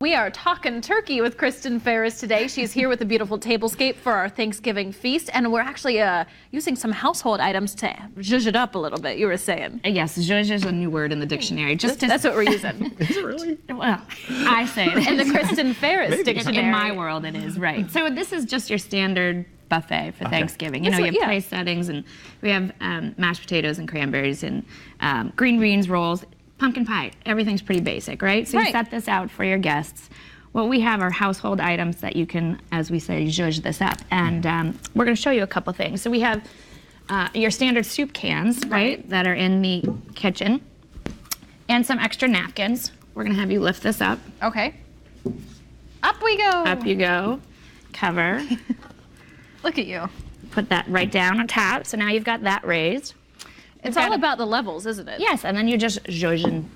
We are talking turkey with Kristin Ferris today. She's here with the beautiful Tablescape for our Thanksgiving feast, and we're actually using some household items to zhuzh it up a little bit, you were saying. Yes, zhuzh is a new word in the dictionary. That's what we're using. Is it really? Well, I say it. In the Kristin Ferris dictionary. In my world, it is, right. So this is just your standard buffet for Thanksgiving. You know, you have place settings, and we have mashed potatoes and cranberries and green beans, rolls, pumpkin pie. Everything's pretty basic, right? So you set this out for your guests. What we have are household items that you can, as we say, zhuzh this up. And we're going to show you a couple things. So we have your standard soup cans, right, that are in the kitchen, and some extra napkins. We're going to have you lift this up. Okay. Up we go. Up you go. Cover. Look at you. Put that right down on top. So now you've got that raised. It's all about the levels, isn't it? Yes, and then you just zhuzh and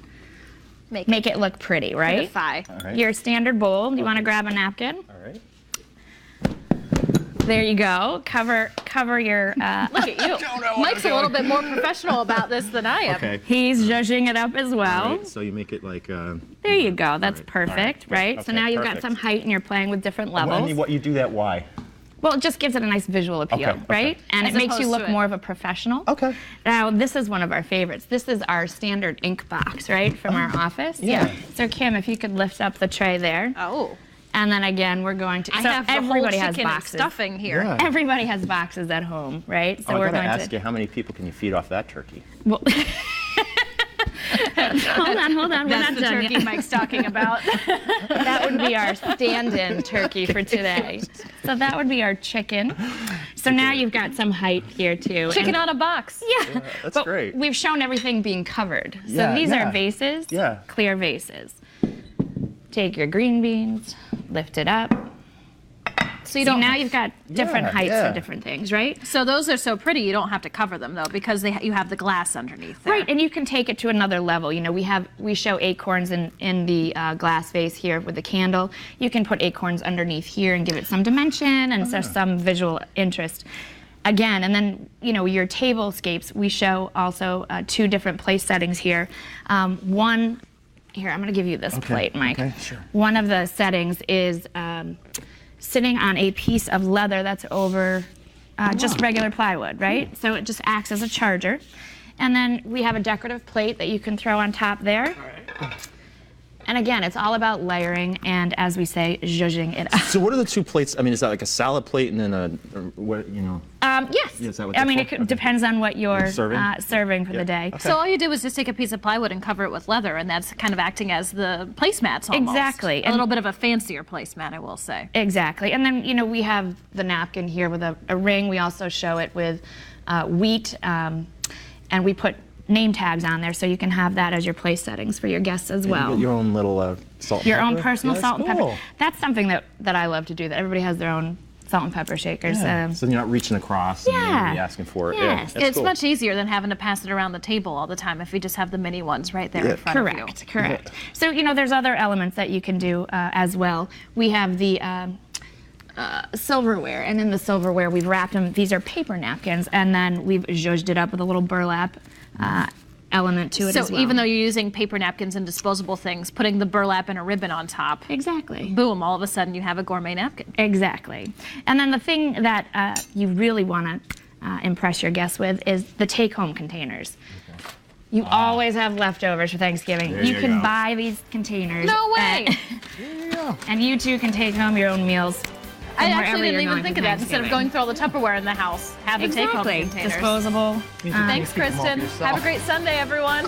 make it look pretty, right? All right. Your standard bowl. You want to grab a napkin? All right. There you go. Cover your. Look at you. Mike's a little bit more professional about this than I am. Okay. He's zhuzhing it up as well. Right, so you make it like. There you go. That's perfect, right? So now you've got some height and you're playing with different levels. What you do that? Why? Well, it just gives it a nice visual appeal, right? And it makes you look more of a professional. Okay. Now, this is one of our favorites. This is our standard ink box, right, from our office. Yeah. So, Kim, if you could lift up the tray there. Oh. And then again, we're going to. I have everybody the whole has chicken boxes. And stuffing here. Yeah. Everybody has boxes at home, right? So we're going to ask you, how many people can you feed off that turkey? Well, hold on. That's the turkey Mike's talking about. That would be our stand-in turkey for today. So that would be our chicken. So now you've got some height here too. Chicken on a box. Yeah, that's great. We've shown everything being covered. So these are vases, Yeah. clear vases. Take your green beans, lift it up. So now you've got different heights for different things, right? So those are so pretty, you don't have to cover them though, because you have the glass underneath there. Right, and you can take it to another level. You know, we show acorns in the glass vase here with the candle. You can put acorns underneath here and give it some dimension and some visual interest. Again, and then, you know, your tablescapes, we show also two different place settings here. One, here, I'm going to give you this plate, Mike. Okay, sure. One of the settings is sitting on a piece of leather that's over just regular plywood, right? So it just acts as a charger. And then we have a decorative plate that you can throw on top there. All right. And again, it's all about layering and, as we say, zhuzhing it up. So what are the two plates? I mean, is that like a salad plate and then what, you know? Yes. Is that what I mean, it depends on what you're serving for the day. Okay. So all you do is just take a piece of plywood and cover it with leather, and that's kind of acting as the placemats almost. Exactly. A little bit of a fancier placemat, I will say. Exactly. And then, you know, we have the napkin here with a ring. We also show it with wheat, and we put name tags on there, so you can have that as your place settings for your guests as well. You get your own little salt and your pepper? own personal salt and cool. pepper. That's something that I love to do, that everybody has their own salt and pepper shakers. Yeah. So you're not reaching across and you're asking for it. Yes. Yeah, it's much easier than having to pass it around the table all the time if we just have the mini ones right there in front of you. Correct. So, you know, there's other elements that you can do as well. We have the silverware, and in the silverware we've wrapped them. These are paper napkins, and then we've zhuzhed it up with a little burlap element to it as well. So even though you're using paper napkins and disposable things, putting the burlap and a ribbon on top, exactly, boom, all of a sudden you have a gourmet napkin. Exactly. And then the thing that you really want to impress your guests with is the take-home containers. You always have leftovers for Thanksgiving. You can buy these containers. No way! And you too can take home your own meals. I actually didn't even think of that. Instead of going through all the Tupperware in the house, have the take-home containers. Disposable. Thanks, Kristin. Have a great Sunday, everyone.